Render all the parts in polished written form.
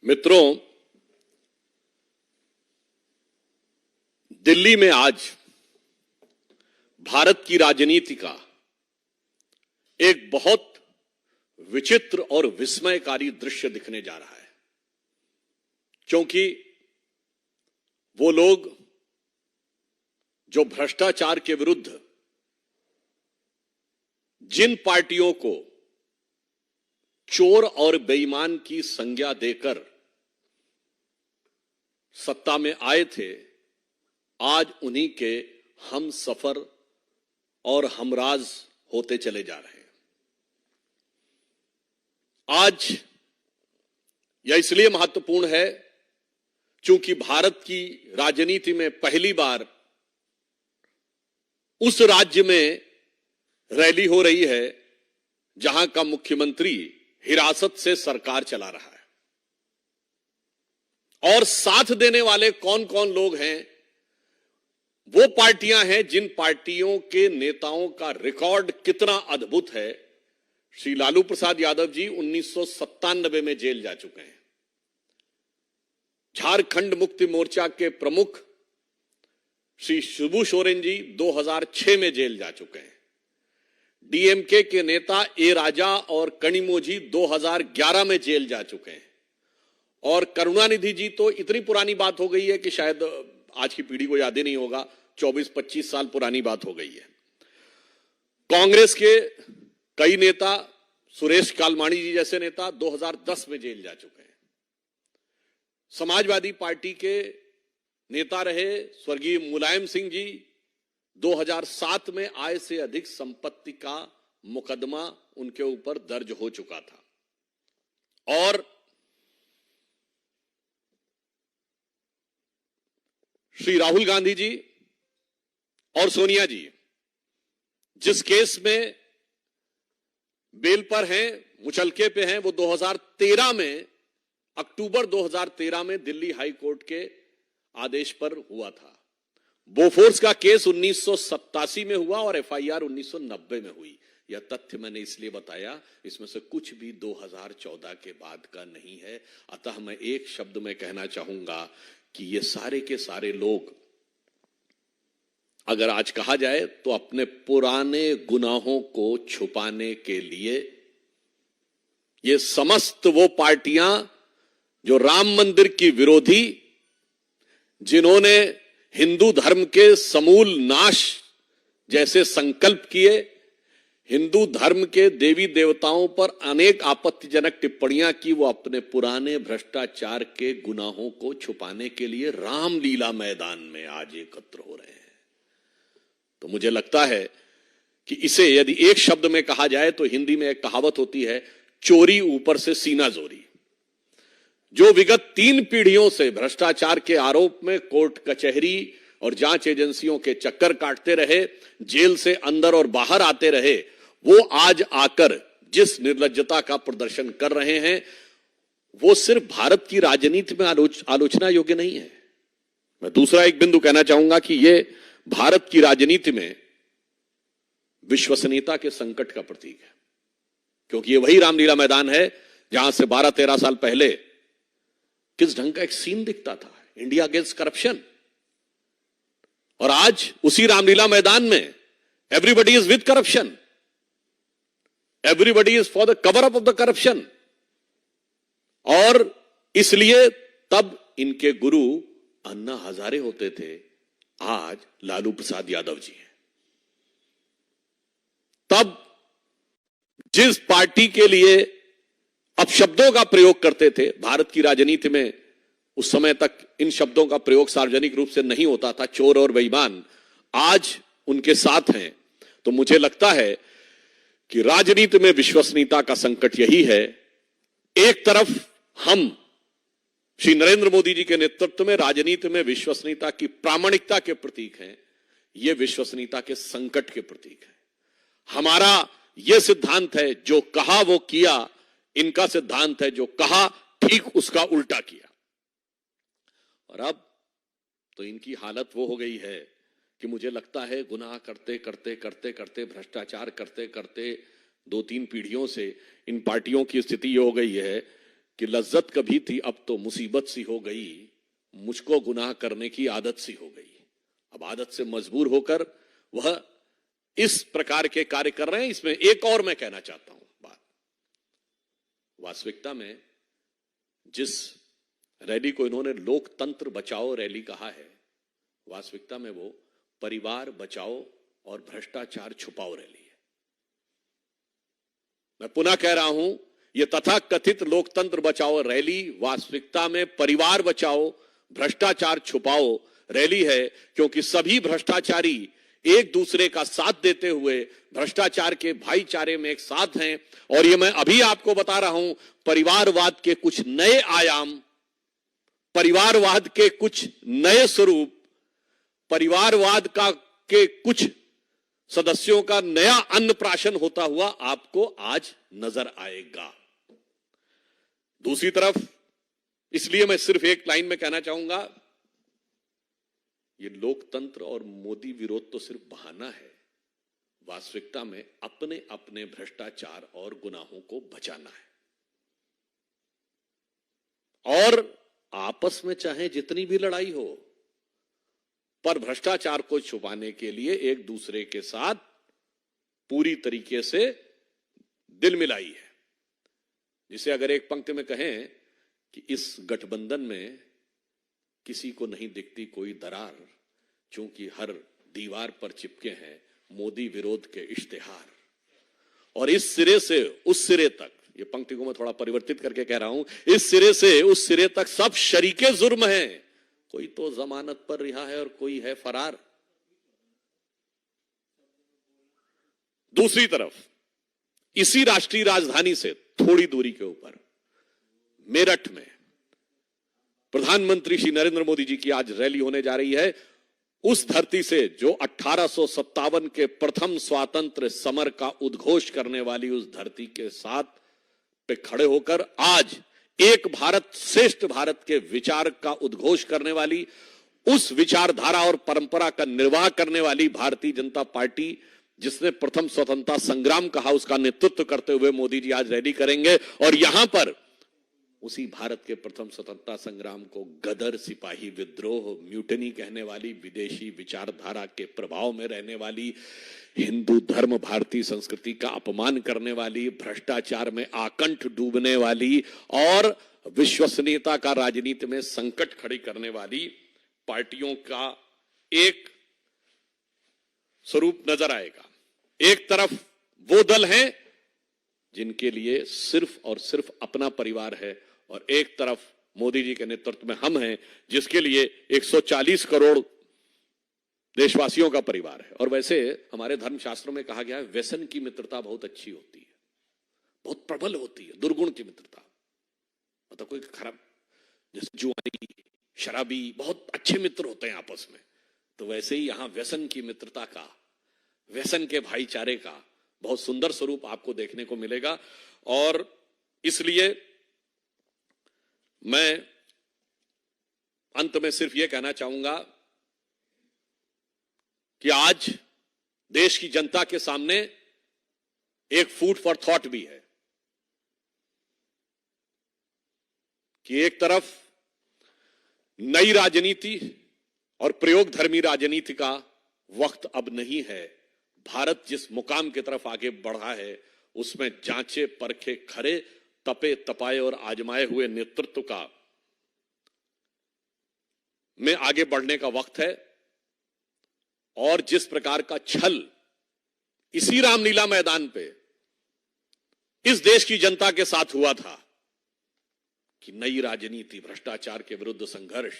मित्रों, दिल्ली में आज भारत की राजनीति का एक बहुत विचित्र और विस्मयकारी दृश्य दिखने जा रहा है, क्योंकि वो लोग जो भ्रष्टाचार के विरुद्ध जिन पार्टियों को चोर और बेईमान की संज्ञा देकर सत्ता में आए थे, आज उन्हीं के हम सफर और हमराज होते चले जा रहे हैं। आज यह इसलिए महत्वपूर्ण है क्योंकि भारत की राजनीति में पहली बार उस राज्य में रैली हो रही है जहां का मुख्यमंत्री हिरासत से सरकार चला रहा है, और साथ देने वाले कौन कौन लोग हैं? वो पार्टियां हैं जिन पार्टियों के नेताओं का रिकॉर्ड कितना अद्भुत है। श्री लालू प्रसाद यादव जी 1997 में जेल जा चुके हैं। झारखंड मुक्ति मोर्चा के प्रमुख श्री शिबू सोरेन जी 2006 में जेल जा चुके हैं। डीएमके के नेता ए राजा और कनिमोझी 2011 में जेल जा चुके हैं। और करुणानिधि जी तो इतनी पुरानी बात हो गई है कि शायद आज की पीढ़ी को याद ही नहीं होगा, 24-25 साल पुरानी बात हो गई है। कांग्रेस के कई नेता, सुरेश कालमाणी जी जैसे नेता 2010 में जेल जा चुके हैं। समाजवादी पार्टी के नेता रहे स्वर्गीय मुलायम सिंह जी 2007 में आय से अधिक संपत्ति का मुकदमा उनके ऊपर दर्ज हो चुका था। और श्री राहुल गांधी जी और सोनिया जी जिस केस में बेल पर हैं, मुचलके पे हैं, वो 2013 में, अक्टूबर 2013 में दिल्ली हाई कोर्ट के आदेश पर हुआ था। बोफोर्स का केस 1987 में हुआ और एफआईआर 1990 में हुई। यह तथ्य मैंने इसलिए बताया, इसमें से कुछ भी 2014 के बाद का नहीं है। अतः मैं एक शब्द में कहना चाहूंगा कि ये सारे के सारे लोग, अगर आज कहा जाए तो अपने पुराने गुनाहों को छुपाने के लिए ये समस्त वो पार्टियां जो राम मंदिर की विरोधी, जिन्होंने हिंदू धर्म के समूल नाश जैसे संकल्प किए, हिंदू धर्म के देवी देवताओं पर अनेक आपत्तिजनक टिप्पणियां की, वो अपने पुराने भ्रष्टाचार के गुनाहों को छुपाने के लिए रामलीला मैदान में आज एकत्र हो रहे हैं। तो मुझे लगता है कि इसे यदि एक शब्द में कहा जाए तो हिंदी में एक कहावत होती है, चोरी ऊपर से सीना जोरी। जो विगत 3 पीढ़ियों से भ्रष्टाचार के आरोप में कोर्ट कचहरी और जांच एजेंसियों के चक्कर काटते रहे, जेल से अंदर और बाहर आते रहे, वो आज आकर जिस निर्लज्जता का प्रदर्शन कर रहे हैं, वो सिर्फ भारत की राजनीति में आलोचना योग्य नहीं है। मैं दूसरा एक बिंदु कहना चाहूंगा कि ये भारत की राजनीति में विश्वसनीयता के संकट का प्रतीक है, क्योंकि ये वही रामलीला मैदान है जहां से 12-13 साल पहले किस ढंग का एक सीन दिखता था, इंडिया अगेंस्ट करप्शन। और आज उसी रामलीला मैदान में everybody is with corruption, everybody is for the cover up of the corruption. और इसलिए तब इनके गुरु अन्ना हजारे होते थे, आज लालू प्रसाद यादव जी हैं। तब जिस पार्टी के लिए अपशब्दों का प्रयोग करते थे, भारत की राजनीति में उस समय तक इन शब्दों का प्रयोग सार्वजनिक रूप से नहीं होता था, चोर और बेईमान, आज उनके साथ हैं। तो मुझे लगता है कि राजनीति में विश्वसनीयता का संकट यही है। एक तरफ हम श्री नरेंद्र मोदी जी के नेतृत्व में राजनीति में विश्वसनीयता की प्रामाणिकता के प्रतीक हैं, ये विश्वसनीयता के संकट के प्रतीक है। हमारा यह सिद्धांत है, जो कहा वो किया। इनका सिद्धांत है, जो कहा ठीक उसका उल्टा किया। और अब तो इनकी हालत वो हो गई है कि मुझे लगता है गुनाह करते करते करते करते, भ्रष्टाचार करते करते 2-3 पीढ़ियों से इन पार्टियों की स्थिति ये हो गई है कि लज्जत कभी थी अब तो मुसीबत सी हो गई, मुझको गुनाह करने की आदत सी हो गई। अब आदत से मजबूर होकर वह इस प्रकार के कार्य कर रहे हैं। इसमें एक और मैं कहना चाहता हूं बात, वास्तविकता में जिस रैली को इन्होंने लोकतंत्र बचाओ रैली कहा है, वास्तविकता में वो परिवार बचाओ और भ्रष्टाचार छुपाओ रैली है। मैं पुनः कह रहा हूं, यह तथाकथित लोकतंत्र बचाओ रैली वास्तविकता में परिवार बचाओ भ्रष्टाचार छुपाओ रैली है, क्योंकि सभी भ्रष्टाचारी एक दूसरे का साथ देते हुए भ्रष्टाचार के भाईचारे में एक साथ हैं। और ये मैं अभी आपको बता रहा हूं, परिवारवाद के कुछ नए आयाम, परिवारवाद के कुछ नए स्वरूप, परिवारवाद के कुछ सदस्यों का नया अन्नप्राशन होता हुआ आपको आज नजर आएगा। दूसरी तरफ, इसलिए मैं सिर्फ एक लाइन में कहना चाहूंगा, ये लोकतंत्र और मोदी विरोध तो सिर्फ बहाना है। वास्तविकता में अपने अपने भ्रष्टाचार और गुनाहों को बचाना है। और आपस में चाहे जितनी भी लड़ाई हो, पर भ्रष्टाचार को छुपाने के लिए एक दूसरे के साथ पूरी तरीके से दिल मिलाई है। जिसे अगर एक पंक्ति में कहें कि इस गठबंधन में किसी को नहीं दिखती कोई दरार, क्योंकि हर दीवार पर चिपके हैं मोदी विरोध के इश्तिहार। और इस सिरे से उस सिरे तक, ये पंक्ति को मैं थोड़ा परिवर्तित करके कह रहा हूं, इस सिरे से उस सिरे तक सब शरीके जुर्म हैं। कोई तो जमानत पर रिहा है और कोई है फरार। दूसरी तरफ, इसी राष्ट्रीय राजधानी से थोड़ी दूरी के ऊपर मेरठ में प्रधानमंत्री श्री नरेंद्र मोदी जी की आज रैली होने जा रही है। उस धरती से जो 1857 के प्रथम स्वातंत्र समर का उद्घोष करने वाली उस धरती के साथ पे खड़े होकर आज एक भारत श्रेष्ठ भारत के विचार का उद्घोष करने वाली, उस विचारधारा और परंपरा का निर्वाह करने वाली भारतीय जनता पार्टी, जिसने प्रथम स्वतंत्रता संग्राम कहा, उसका नेतृत्व करते हुए मोदी जी आज रैली करेंगे। और यहां पर उसी भारत के प्रथम स्वतंत्रता संग्राम को गदर, सिपाही विद्रोह, म्यूटनी कहने वाली, विदेशी विचारधारा के प्रभाव में रहने वाली, हिंदू धर्म भारतीय संस्कृति का अपमान करने वाली, भ्रष्टाचार में आकंठ डूबने वाली और विश्वसनीयता का राजनीति में संकट खड़ी करने वाली पार्टियों का एक स्वरूप नजर आएगा। एक तरफ वो दल हैं जिनके लिए सिर्फ और सिर्फ अपना परिवार है, और एक तरफ मोदी जी के नेतृत्व में हम हैं जिसके लिए 140 करोड़ देशवासियों का परिवार है। और वैसे हमारे धर्मशास्त्रों में कहा गया है, व्यसन की मित्रता बहुत अच्छी होती है, बहुत प्रबल होती है, दुर्गुण की मित्रता। मतलब कोई खराब, जैसे जुआरी, शराबी बहुत अच्छे मित्र होते हैं आपस में, तो वैसे ही यहां व्यसन की मित्रता का, व्यसन के भाईचारे का बहुत सुंदर स्वरूप आपको देखने को मिलेगा। और इसलिए मैं अंत में सिर्फ यह कहना चाहूंगा कि आज देश की जनता के सामने एक फूड फॉर थॉट भी है कि एक तरफ नई राजनीति और प्रयोग धर्मी राजनीति का वक्त अब नहीं है। भारत जिस मुकाम की तरफ आगे बढ़ा है, उसमें जांचे परखे खरे, तपे तपाए और आजमाए हुए नेतृत्व का में आगे बढ़ने का वक्त है। और जिस प्रकार का छल इसी रामलीला मैदान पे इस देश की जनता के साथ हुआ था कि नई राजनीति, भ्रष्टाचार के विरुद्ध संघर्ष,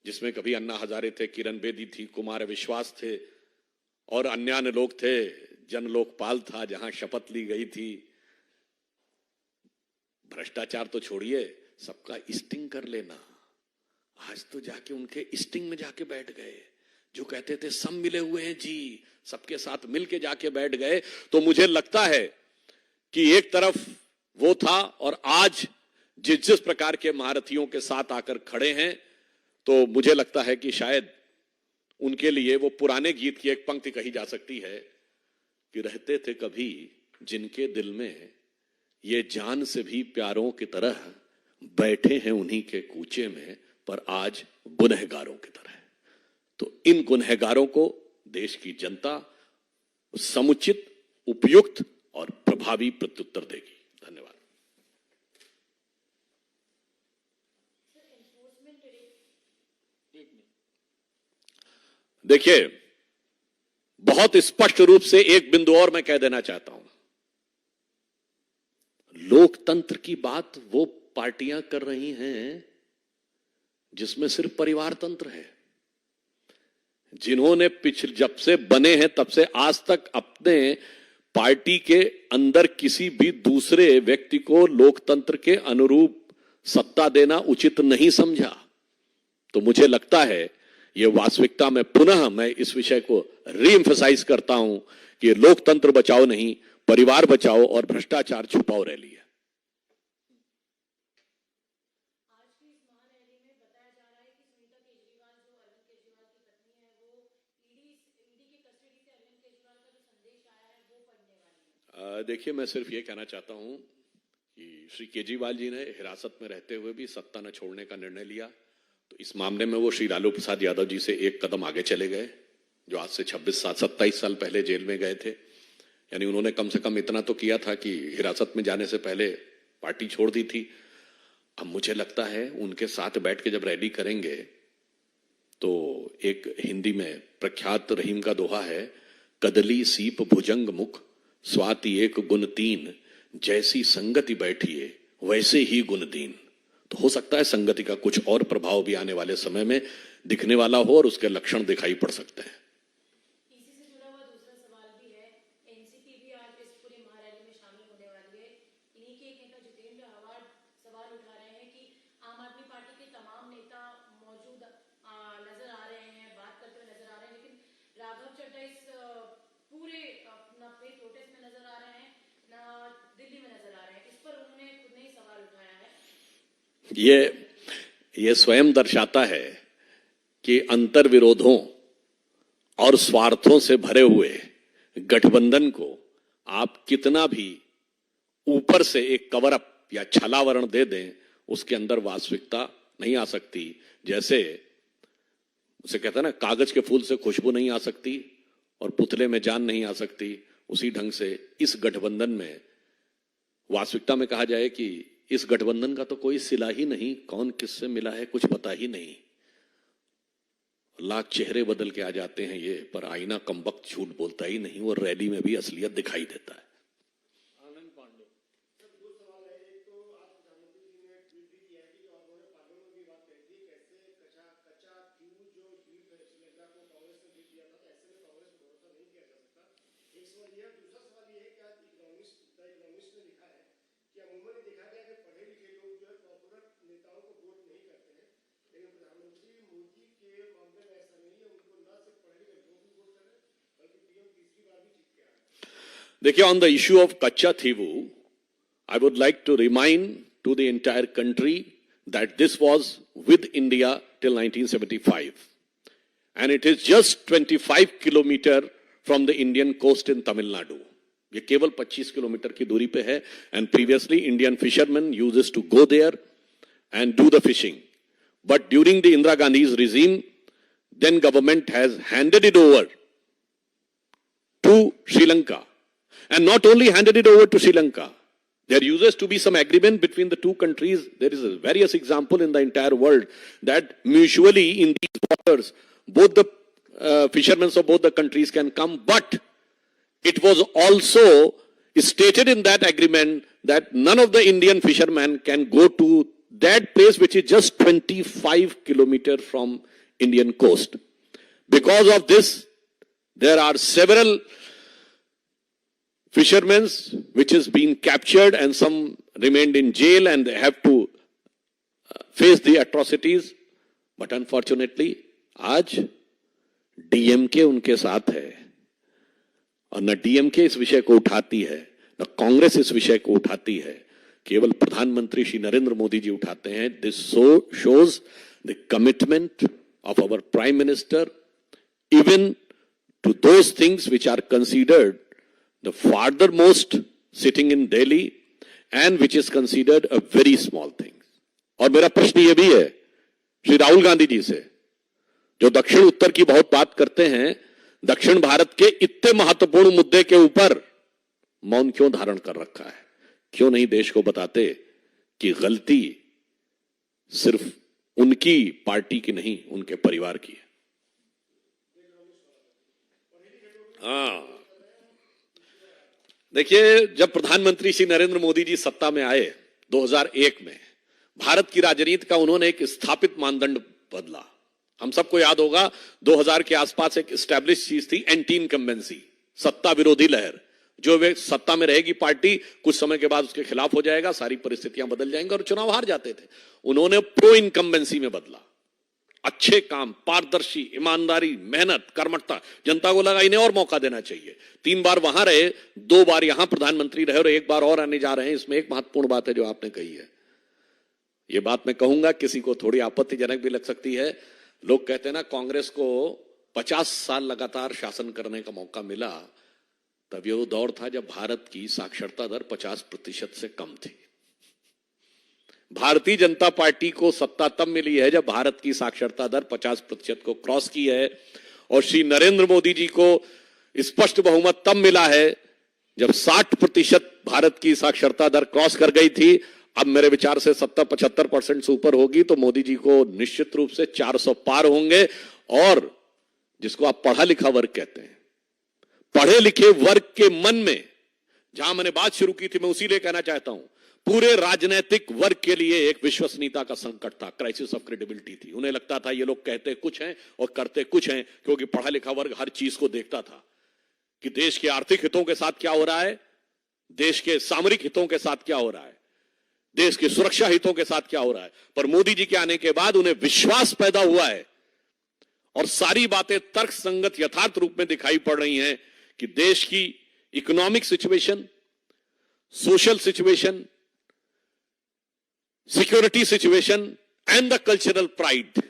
जिसमें कभी अन्ना हजारे थे, किरण बेदी थी, कुमार विश्वास थे और अन्य लोग थे, जन लोकपाल था जहां शपथ ली गई थी। भ्रष्टाचार तो छोड़िए, सबका स्टिंग कर लेना। आज तो जाके उनके स्टिंग में जाके बैठ गए। जो कहते थे सब मिले हुए हैं जी, सबके साथ मिलके जाके बैठ गए। तो मुझे लगता है कि एक तरफ वो था और आज जिस जिस प्रकार के महारथियों के साथ आकर खड़े हैं, तो मुझे लगता है कि शायद उनके लिए वो पुराने गीत की एक पंक्ति कही जा सकती है कि रहते थे कभी जिनके दिल में ये जान से भी प्यारों की तरह बैठे हैं उन्हीं के कूचे में, पर आज गुनहगारों की तरह। तो इन गुनहगारों को देश की जनता समुचित, उपयुक्त और प्रभावी प्रत्युत्तर देगी। धन्यवाद। देखिए, बहुत स्पष्ट रूप से एक बिंदु और मैं कह देना चाहता हूं। लोकतंत्र की बात वो पार्टियां कर रही हैं जिसमें सिर्फ परिवार तंत्र है, जिन्होंने पिछले जब से बने हैं तब से आज तक अपने पार्टी के अंदर किसी भी दूसरे व्यक्ति को लोकतंत्र के अनुरूप सत्ता देना उचित नहीं समझा। तो मुझे लगता है ये वास्तविकता में पुनः मैं इस विषय को रीएम्फसाइज करता हूं कि लोकतंत्र बचाओ नहीं, परिवार बचाओ और भ्रष्टाचार छुपाओ रैली है। देखिए, मैं सिर्फ ये कहना चाहता हूं कि श्री केजरीवाल जी ने हिरासत में रहते हुए भी सत्ता न छोड़ने का निर्णय लिया, तो इस मामले में वो श्री लालू प्रसाद यादव जी से एक कदम आगे चले गए, जो आज से 27 साल पहले जेल में गए थे। यानी उन्होंने कम से कम इतना तो किया था कि हिरासत में जाने से पहले पार्टी छोड़ दी थी। अब मुझे लगता है उनके साथ बैठ के जब रैली करेंगे तो एक हिंदी में प्रख्यात रहीम का दोहा है, कदली सीप भुजंग मुख स्वाति एक गुण तीन, जैसी संगति बैठिए वैसे ही गुण दीन। तो हो सकता है संगति का कुछ और प्रभाव भी आने वाले समय में दिखने वाला हो और उसके लक्षण दिखाई पड़ सकते हैं। इसी से जुड़ा हुआ दूसरा सवाल भी है, एनसीपी भी आज इस पूरे महारैली में शामिल होने वाली है। इन्हीं के एक नेता जितेंद्र आव्हाड सवाल उठा रहे हैं कि आम आदमी पार्टी के तमाम नेता मौजूद नजर आ रहे हैं, बात करते हुए नजर आ रहे हैं, लेकिन राघव चड्ढा इस पूरे ना प्रोटेस्ट में नजर आ रहे हैं, ना दिल्ली में नजर आ रहे हैं। इस पर उन्होंने खुद ने ही सवाल उठाया है। ये स्वयं दर्शाता है कि अंतर विरोधों और स्वार्थों से भरे हुए गठबंधन को आप कितना भी ऊपर से एक कवर अप या छलावरण दे दें, उसके अंदर वास्तविकता नहीं आ सकती। जैसे उसे कहते हैं ना, कागज के फूल से खुशबू नहीं आ सकती और पुतले में जान नहीं आ सकती, उसी ढंग से इस गठबंधन में वास्तविकता में कहा जाए कि इस गठबंधन का तो कोई सिला ही नहीं, कौन किससे मिला है कुछ पता ही नहीं। लाख चेहरे बदल के आ जाते हैं ये, पर आईना कमबख्त झूठ बोलता ही नहीं और रैली में भी असलियत दिखाई देता है। आनंद पांडे सर, दो सवाल है। एक तो आज प्रधानमंत्री जी ने ट्वीट भी किया है कि जो उन्होंने पार्लियामेंट में भी बात कही थी, कैसे कच्चा क्यों जो श्रीलंका को कांग्रेस ने जीत दिया था, ऐसे में कांग्रेस पर भरोसा नहीं किया जा सकता। एक सवाल यह। दूसरा सवाल यह है कि आज इकोनॉमिस्ट ने लिखा है कि अमूमन देखा गया कि पढ़े लिखे लोग जो है कॉर्पोरेट नेताओं को वोट नहीं करते हैं, लेकिन प्रधानमंत्री मोदी के मामले में ऐसा नहीं है। उनको न सिर्फ पढ़े लिखे लोग भी वोट करें, बल्कि पीएम तीसरी बार भी जीत के आए। देखिए, ऑन द इश्यू ऑफ कच्चा थीवू, I would like to remind to the entire country that this was with India till 1975. And it is just 25 kilometer from the Indian coast in Tamil Nadu. ये केवल 25 kilometre की दूरी पे है। And previously Indian fishermen used to go there and do the fishing. But during the Indira Gandhi's regime, then government has handed it over to Sri Lanka. And not only handed it over to Sri Lanka, there used to be some agreement between the two countries. There is a various example in the entire world that mutually in these waters, both the fishermen of both the countries can come. But it was also stated in that agreement that none of the Indian fishermen can go to that place which is just 25 kilometers from Indian coast. Because of this, there are several fishermen which has been captured and some remained in jail and they have to face the atrocities. But unfortunately, आज DMK उनके साथ है और न DMK इस विषय को उठाती है, न कांग्रेस इस विषय को उठाती है, केवल प्रधानमंत्री श्री नरेंद्र मोदी जी उठाते हैं। This shows the commitment of our Prime Minister even to those things which are considered the farthermost sitting in Delhi and which is considered a very small thing. और मेरा प्रश्न यह भी है श्री राहुल गांधी जी से, जो दक्षिण उत्तर की बहुत बात करते हैं, दक्षिण भारत के इतने महत्वपूर्ण मुद्दे के ऊपर मौन क्यों धारण कर रखा है? क्यों नहीं देश को बताते कि गलती सिर्फ उनकी पार्टी की नहीं, उनके परिवार की है? हाँ, देखिए, जब प्रधानमंत्री श्री नरेंद्र मोदी जी सत्ता में आए 2001 में, भारत की राजनीति का उन्होंने एक स्थापित मानदंड बदला। हम सबको याद होगा 2000 के आसपास एक एस्टैब्लिश चीज थी एंटी इनकम्बेंसी, सत्ता विरोधी लहर। जो वे सत्ता में रहेगी पार्टी, कुछ समय के बाद उसके खिलाफ हो जाएगा, सारी परिस्थितियां बदल जाएंगी और चुनाव हार जाते थे। उन्होंने प्रो इनकम्बेंसी में बदला। अच्छे काम, पारदर्शी, ईमानदारी, मेहनत, कर्मठता। जनता को लगा इन्हें और मौका देना चाहिए। 3 बार वहां रहे, 2 बार यहां प्रधानमंत्री रहे और 1 बार और आने जा रहे हैं। इसमें एक महत्वपूर्ण बात है जो आपने कही है, यह बात मैं कहूंगा, किसी को थोड़ी आपत्तिजनक भी लग सकती है। लोग कहते हैं ना, कांग्रेस को 50 साल लगातार शासन करने का मौका मिला, तब ये वो दौर था जब भारत की साक्षरता दर 50% से कम थी। भारतीय जनता पार्टी को सत्ता तब मिली है जब भारत की साक्षरता दर 50% को क्रॉस की है, और श्री नरेंद्र मोदी जी को स्पष्ट बहुमत तब मिला है जब 60% भारत की साक्षरता दर क्रॉस कर गई थी। अब मेरे विचार से 70-75% से ऊपर होगी तो मोदी जी को निश्चित रूप से 400 पार होंगे। और जिसको आप पढ़ा लिखा वर्ग कहते हैं, पढ़े लिखे वर्ग के मन में, जहां मैंने बात शुरू की थी, मैं उसी लिए कहना चाहता हूं, पूरे राजनीतिक वर्ग के लिए एक विश्वसनीयता का संकट था, क्राइसिस ऑफ क्रेडिबिलिटी थी। उन्हें लगता था ये लोग कहते कुछ हैं और करते कुछ हैं, क्योंकि पढ़ा लिखा वर्ग हर चीज को देखता था कि देश के आर्थिक हितों के साथ क्या हो रहा है, देश के सामरिक हितों के साथ क्या हो रहा है, देश के सुरक्षा हितों के साथ क्या हो रहा है। पर मोदी जी के आने के बाद उन्हें विश्वास पैदा हुआ है और सारी बातें तर्कसंगत यथार्थ रूप में दिखाई पड़ रही हैं कि देश की economic situation, social situation, security situation and the cultural pride,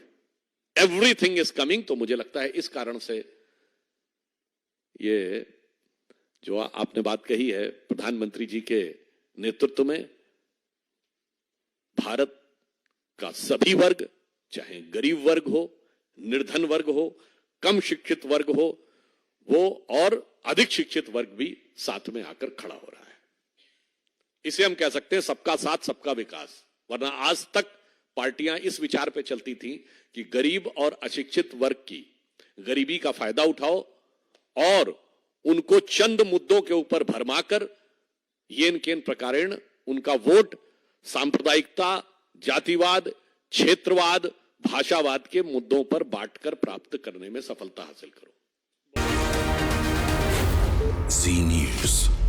everything is coming. तो मुझे लगता है इस कारण से ये जो आपने बात कही है, प्रधानमंत्री जी के नेतृत्व में भारत का सभी वर्ग, चाहे गरीब वर्ग हो, निर्धन वर्ग हो, कम शिक्षित वर्ग हो, वो और अधिक शिक्षित वर्ग भी साथ में आकर खड़ा हो रहा है। इसे हम कह सकते हैं सबका साथ सबका विकास। वरना आज तक पार्टियां इस विचार पे चलती थी कि गरीब और अशिक्षित वर्ग की गरीबी का फायदा उठाओ और उनको चंद मुद्दों के ऊपर भरमाकर येन केन प्रकारेण उनका वोट सांप्रदायिकता, जातिवाद, क्षेत्रवाद, भाषावाद के मुद्दों पर बांटकर प्राप्त करने में सफलता हासिल करो। जी न्यूज़।